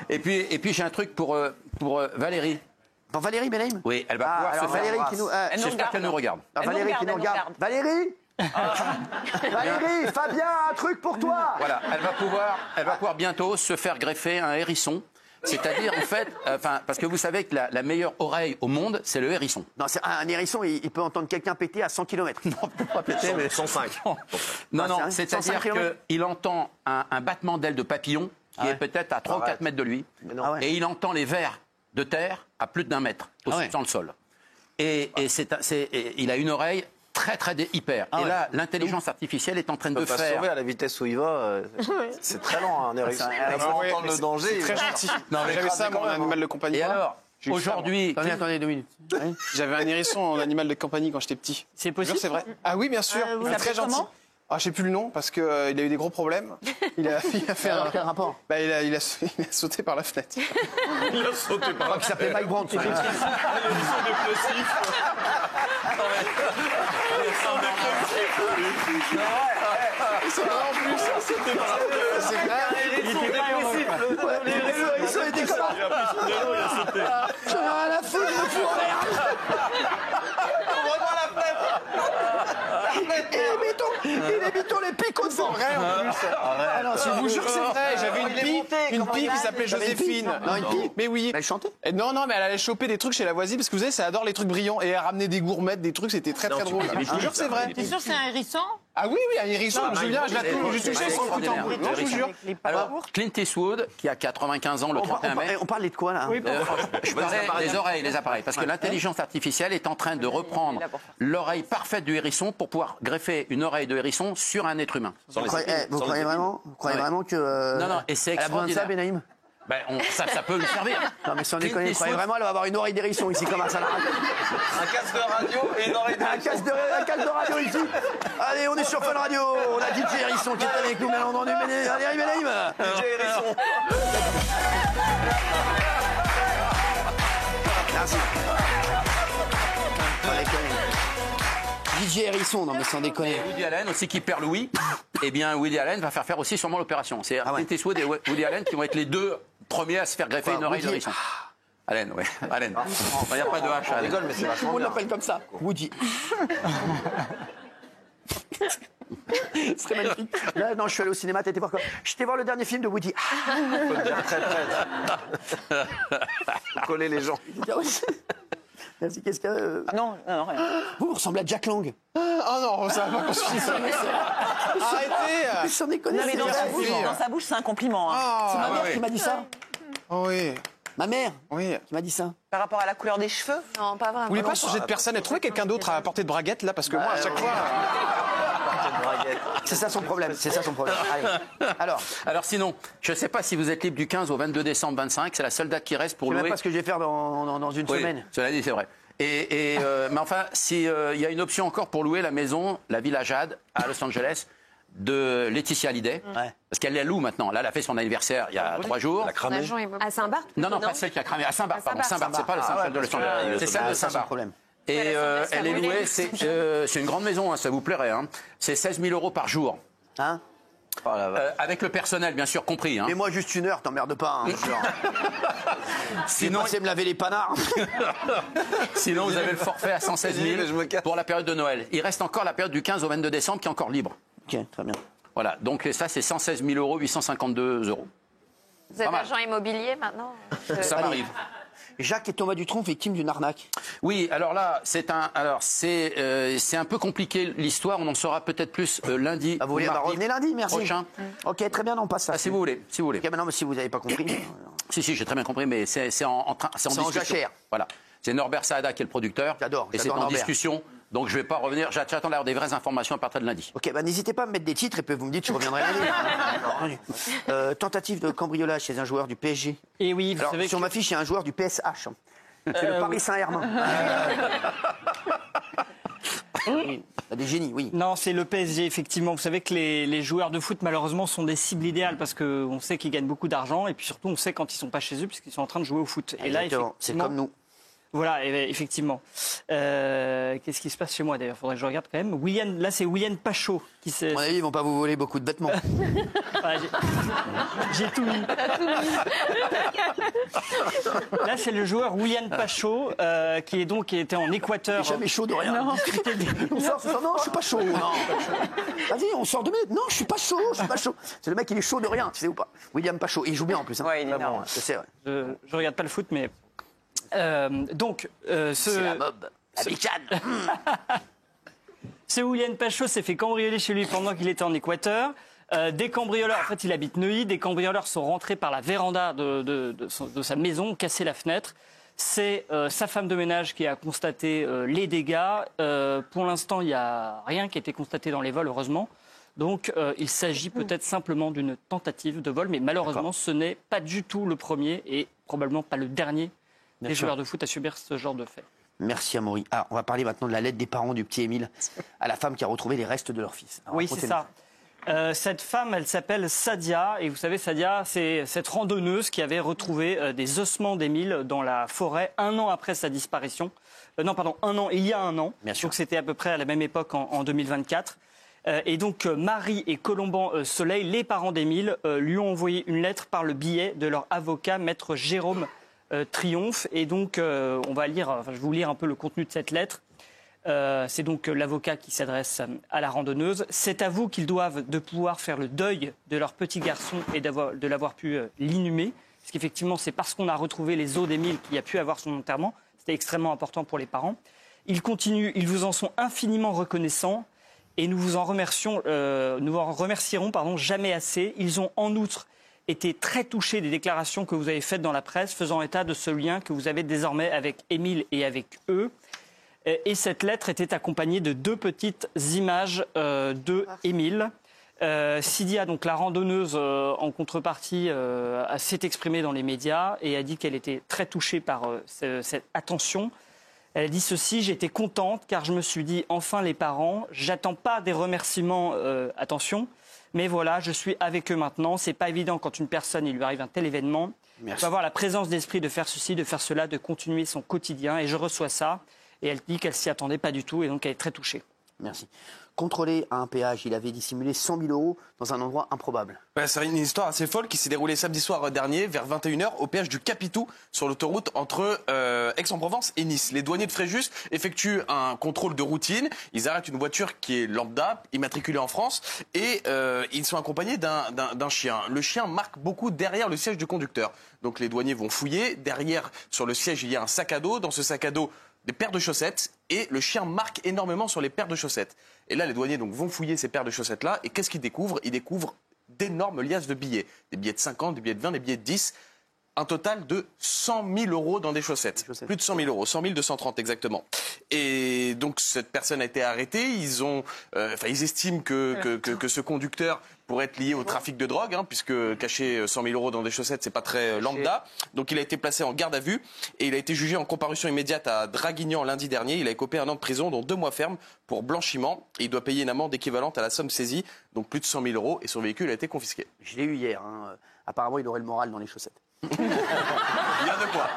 Et puis j'ai un truc pour Valérie. Pour Valérie Benaïm? Oui, elle va pouvoir se faire. Valérie qui nous. J'espère qu'elle nous regarde. Valérie qui nous regarde. Valérie Valérie, Fabien, un truc pour toi. Voilà, elle va pouvoir bientôt se faire greffer un hérisson. C'est-à-dire, en fait, parce que vous savez que la meilleure oreille au monde, c'est le hérisson. Non, un hérisson, il peut entendre quelqu'un péter à 100 km. Non, pas péter, mais 105. Non, c'est-à-dire qu'il entend un battement d'aile de papillon qui est peut-être à 3 ou 4 mètres de lui. Et il entend les vers de terre à plus d'1 mètre dans le sol. Et il a une oreille très hyper. Et là, l'intelligence artificielle est en train de faire... sauver à la vitesse où il va, c'est très lent, un hérisson. Avant d'entendre le danger... C'est très gentil. Non, mais j'avais ça, mon animal de compagnie. Et alors, aujourd'hui... Attendez 2 minutes. J'avais un hérisson en animal de compagnie quand j'étais petit. C'est possible? C'est vrai. Ah oui, bien sûr. Il est très gentil. Ah, je sais plus le nom parce qu'il a eu des gros problèmes. Il a fait un... Quel rapport? Bah, il a sauté par la fenêtre. Il a sauté par la fenêtre. Qui s'appelait Mike Brandt. Il est dépressif. C'est vrai en plus. C'était par la fenêtre. C'est vrai. Il était dépressif. Les hérissons étaient comme ça. Il a pris son vélo, il a sauté. J'en ai rien à foutre, je me fous en l'air. Ouvre-moi la fenêtre. Il est béton, les picots devant. C'est vrai en plus. Ah non, Je vous jure que c'est vrai. J'avais une pie qui s'appelait T'avais une fille? Joséphine. Non, une fille? Mais oui. Elle chantait? Non, mais elle allait choper des trucs chez la voisine parce que vous savez, ça adore les trucs brillants et elle ramenait des gourmettes, des trucs, c'était très drôle. Je vous jure que c'est vrai. T'es sûr que c'est un hérisson? Ah oui, un hérisson, je me souviens, je touchais son coup en bout. Non, je vous jure. Alors, Clint Eastwood, qui a 95 ans le 31 mai... On parlait de quoi, là? Je parlais des oreilles, les appareils, parce que l'intelligence artificielle est en train de reprendre l'oreille parfaite du hérisson pour pouvoir greffer une oreille de hérisson sur un être humain. Vous croyez vraiment que... Non, et c'est elle a besoin de ça, extraordinaire. Benaïm? Ben, ça peut lui servir. Non, mais sans déconner, vous croyez vraiment elle va avoir une oreille d'hérisson ici, comme ça? Un casque de radio et une oreille de... Un casque de radio ici. Allez, on est sur Fun Radio. On a DJ Hérisson qui est avec nous, bien entendu. Allez, Benaïm. DJ Hérisson. Merci. DJ Hérisson, non mais sans déconner. Woody Allen aussi qui perd Louis. Eh bien, Woody Allen va faire aussi sûrement l'opération. C'est Clint Eastwood et Woody Allen qui vont être les deux premiers à se faire greffer une oreille de hérisson. Allen, ouais. Allen. Il n'y a pas de H. On rigole, mais c'est vachement On bien. l'appelle comme ça. Woody. Ce serait magnifique. Là, non, je suis allé au cinéma, t'étais voir quoi? J'étais voir le dernier film de Woody. Faut le dire très près. Faut coller les gens. Merci, qu'est-ce que... Non, rien. Vous ressemblez à Jack Lang. Oh non, ça va pas continuer ça. Arrêtez. Sans déconner, Non, mais c'est dans vrai. sa bouche, c'est un compliment. Hein. C'est ma mère qui m'a dit ça. Oh oui. Ma mère Oui. qui m'a dit ça. Par rapport à la couleur des cheveux. Non, pas vraiment. Vous voulez pas changer de personne et trouver quelqu'un d'autre à portée de braguette là parce que moi à chaque fois. C'est ça son problème, c'est ça son problème. Allez. Alors sinon, je ne sais pas si vous êtes libre du 15 au 22 décembre 25, c'est la seule date qui reste pour Je sais louer. même pas ce que je vais faire dans une semaine. Cela dit, c'est vrai. Mais enfin, s'il y a une option encore pour louer la maison, la Villa Jade, à Los Angeles, de Laetitia Hallyday, parce qu'elle la loue maintenant. Là, elle a fait son anniversaire il y a 3 jours. À Saint-Barth? Non, pas celle qui a cramé. À Saint-Barth, pardon. Saint-Barth, c'est pas le Saint-Barth de Los Angeles. C'est celle de Saint-Barth. Et elle est louée, c'est une grande maison, hein, ça vous plairait. Hein. C'est 16 000 € par jour. Hein? Avec le personnel, bien sûr, compris. Hein. Mais moi, juste 1 heure, t'emmerdes pas. Hein, Sinon, c'est me laver les panards. Sinon, vous avez le forfait à 116 000 pour la période de Noël. Il reste encore la période du 15 au 22 décembre qui est encore libre. Ok, très bien. Voilà, donc ça, c'est 116 000 €, 852 €. Vous êtes agent immobilier maintenant? Ça m'arrive. Jacques et Thomas Dutronc, victimes d'une arnaque. Oui, alors là, c'est un peu compliqué l'histoire. On en saura peut-être plus lundi. Vous voulez revenir lundi, merci. Prochain. Ok, très bien, on passe ça. Si vous voulez, si vous voulez. Ok, maintenant, si vous n'avez pas compris. Si, j'ai très bien compris, mais c'est en discussion. jachère. Voilà. C'est Norbert Saada qui est le producteur. J'adore. Et c'est en Norbert. discussion. Donc je ne vais pas revenir. J'attends d'avoir des vraies informations à partir de lundi. Ok, n'hésitez pas à me mettre des titres et puis vous me dites je reviendrai lundi. Tentative de cambriolage chez un joueur du PSG. Et oui, vous Alors, savez sur ma fiche, il y a un joueur du PSH. C'est le Paris Saint-Germain. Oui, des génies, oui. Non, c'est le PSG, effectivement. Vous savez que les joueurs de foot, malheureusement, sont des cibles idéales parce qu'on sait qu'ils gagnent beaucoup d'argent et puis surtout, on sait quand ils ne sont pas chez eux puisqu'ils sont en train de jouer au foot. Et là, Exactement. C'est comme nous. Voilà, effectivement. Qu'est-ce qui se passe chez moi d'ailleurs? Faudrait que je regarde quand même. Là, c'est William Pachot qui s'est. À mon avis, ils vont pas vous voler beaucoup de vêtements. Voilà, j'ai tout mis. Là, c'est le joueur William Pachot qui était en Équateur. Jamais chaud de rien. Non, je suis pas chaud. Non. Vas-y, on sort de minutes. Non, je suis pas chaud. C'est le mec, il est chaud de rien, tu sais ou pas? William Pachot, il joue bien en plus. Hein. Ouais, il est énorme. Je sais, ouais. Je regarde pas le foot, mais. C'est la mob, la bicane. Ce William Pachot s'est fait cambrioler chez lui pendant qu'il était en Équateur. Des cambrioleurs, en fait il habite Neuilly, des cambrioleurs sont rentrés par la véranda de sa maison, cassé la fenêtre. C'est sa femme de ménage qui a constaté les dégâts. Pour l'instant, il n'y a rien qui a été constaté dans les vols, heureusement. Donc il s'agit peut-être simplement d'une tentative de vol, mais malheureusement ce n'est pas du tout le premier et probablement pas le dernier des joueurs de foot à subir ce genre de fait. Merci Amaury. Ah, on va parler maintenant de la lettre des parents du petit Émile à la femme qui a retrouvé les restes de leur fils. Alors, oui, c'est ça. Cette femme, elle s'appelle Sadia. Et vous savez, Sadia, c'est cette randonneuse qui avait retrouvé des ossements d'Émile dans la forêt 1 an après sa disparition. Il y a 1 an. Bien sûr. Donc c'était à peu près à la même époque en 2024. Et donc Marie et Colomban Soleil, les parents d'Émile, lui ont envoyé une lettre par le biais de leur avocat, maître Jérôme Triomphe. Et donc, je vais vous lire un peu le contenu de cette lettre. C'est donc l'avocat qui s'adresse à la randonneuse. C'est à vous qu'ils doivent de pouvoir faire le deuil de leur petit garçon et de l'avoir pu l'inhumer. Parce qu'effectivement, c'est parce qu'on a retrouvé les os d'Émile qu'il y a pu avoir son enterrement. C'était extrêmement important pour les parents. Ils continuent, ils vous en sont infiniment reconnaissants et nous vous en remercierons jamais assez. Ils ont en outre été très touchés des déclarations que vous avez faites dans la presse, faisant état de ce lien que vous avez désormais avec Émile et avec eux. Et cette lettre était accompagnée de 2 petites images de Émile. Sidia, donc la randonneuse, en contrepartie, s'est exprimée dans les médias et a dit qu'elle était très touchée par cette attention. Elle a dit ceci: j'étais contente car je me suis dit enfin les parents, j'attends pas des remerciements, attention. Mais voilà, je suis avec eux maintenant. C'est pas évident quand une personne, il lui arrive un tel événement. Il faut avoir la présence d'esprit de faire ceci, de faire cela, de continuer son quotidien. Et je reçois ça. Et elle dit qu'elle s'y attendait pas du tout. Et donc, elle est très touchée. Merci. Contrôlé à un péage, il avait dissimulé 100 000 € dans un endroit improbable. Ouais, c'est une histoire assez folle qui s'est déroulée samedi soir dernier, vers 21 h, au péage du Capitou, sur l'autoroute entre Aix-en-Provence et Nice. Les douaniers de Fréjus effectuent un contrôle de routine. Ils arrêtent une voiture qui est lambda, immatriculée en France, et ils sont accompagnés d'un chien. Le chien marque beaucoup derrière le siège du conducteur. Donc les douaniers vont fouiller. Derrière, sur le siège, il y a un sac à dos. Dans ce sac à dos, des paires de chaussettes, et le chien marque énormément sur les paires de chaussettes. Et là, les douaniers donc, vont fouiller ces paires de chaussettes-là, et qu'est-ce qu'ils découvrent? Ils découvrent d'énormes liasses de billets. Des billets de 50, des billets de 20, des billets de 10. Un total de 100 000 € dans des chaussettes. Plus de 100 000 €, 100 230 exactement. Et donc cette personne a été arrêtée. Ils estiment que ce conducteur pourrait être lié au trafic de drogue, hein, puisque cacher 100 000 € dans des chaussettes, c'est pas très lambda. Donc il a été placé en garde à vue et il a été jugé en comparution immédiate à Draguignan lundi dernier. Il a écopé 1 an de prison, dont 2 mois ferme pour blanchiment. Et il doit payer une amende équivalente à la somme saisie, donc plus de 100 000 €. Et son véhicule a été confisqué. Je l'ai eu hier. Hein. Apparemment, il aurait le moral dans les chaussettes. Il y a de quoi.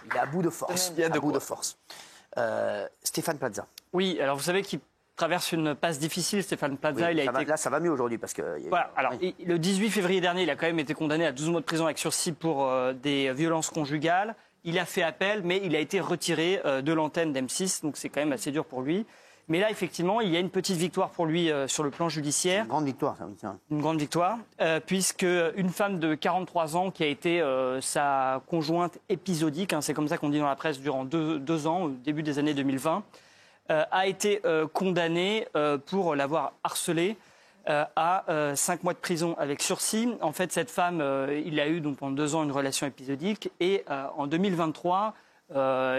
Il est à bout de force. Stéphane Plaza. Oui, alors vous savez qu'il traverse une passe difficile, Stéphane Plaza. Oui, là, ça va mieux aujourd'hui parce que. Voilà. Alors, le 18 février dernier, il a quand même été condamné à 12 mois de prison avec sursis pour des violences conjugales. Il a fait appel, mais il a été retiré de l'antenne d'M6, donc c'est quand même assez dur pour lui. Mais là, effectivement, il y a une petite victoire pour lui sur le plan judiciaire. Une grande victoire, ça, oui. Tiens. Une grande victoire, puisque une femme de 43 ans qui a été sa conjointe épisodique, hein, c'est comme ça qu'on dit dans la presse, durant deux ans, au début des années 2020, a été condamnée pour l'avoir harcelée à 5 mois de prison avec sursis. En fait, cette femme, il a eu donc pendant 2 ans une relation épisodique et en 2023,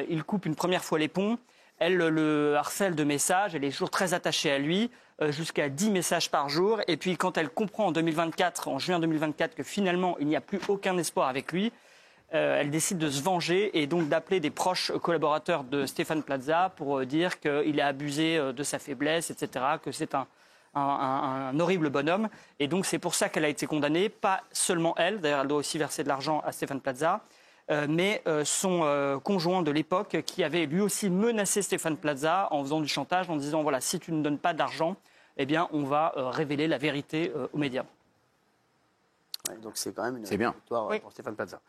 il coupe une première fois les ponts. Elle le harcèle de messages, elle est toujours très attachée à lui, jusqu'à 10 messages par jour. Et puis quand elle comprend en juin 2024, que finalement il n'y a plus aucun espoir avec lui, elle décide de se venger et donc d'appeler des proches collaborateurs de Stéphane Plaza pour dire qu'il a abusé de sa faiblesse, etc., que c'est un un horrible bonhomme. Et donc c'est pour ça qu'elle a été condamnée, pas seulement elle, d'ailleurs elle doit aussi verser de l'argent à Stéphane Plaza, mais son conjoint de l'époque qui avait lui aussi menacé Stéphane Plaza en faisant du chantage, en disant voilà, si tu ne donnes pas d'argent, eh bien on va révéler la vérité aux médias. Ouais, donc c'est quand même une bien. victoire pour Stéphane Plaza.